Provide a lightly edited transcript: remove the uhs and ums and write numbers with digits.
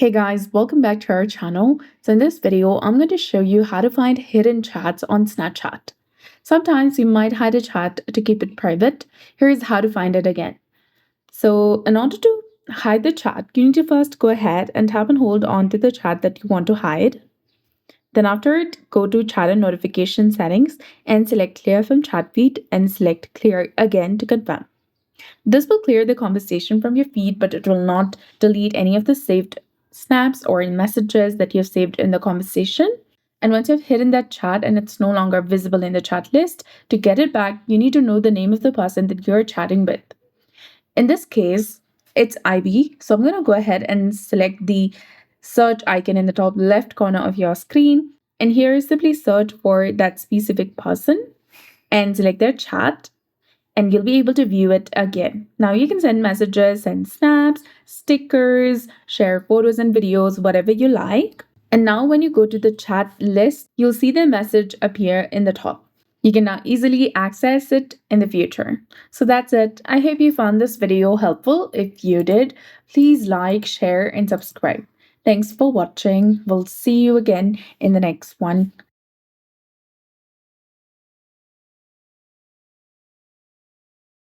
Hey guys, welcome back to our channel. So in this video, I'm going to show you how to find hidden chats on Snapchat. Sometimes you might hide a chat to keep it private. Here's how to find it again. So in order to hide the chat, you need to first go ahead and tap and hold on to the chat that you want to hide. Then after it, go to chat and notification settings and select clear from chat feed and select clear again to confirm. This will clear the conversation from your feed, but it will not delete any of the saved snaps or messages that you've saved in the conversation. And once you've hidden that chat and it's no longer visible in the chat list, to get it back, you need to know the name of the person that you're chatting with. In this case, it's Ivy. So I'm going to go ahead and select the search icon in the top left corner of your screen. And here, simply search for that specific person and select their chat, and you'll be able to view it again. Now you can send messages, send snaps, stickers, share photos and videos, whatever you like. And now when you go to the chat list, you'll see the message appear in the top. You can now easily access it in the future. So that's it. I hope you found this video helpful. If you did, please like, share, and subscribe. Thanks for watching. We'll see you again in the next one.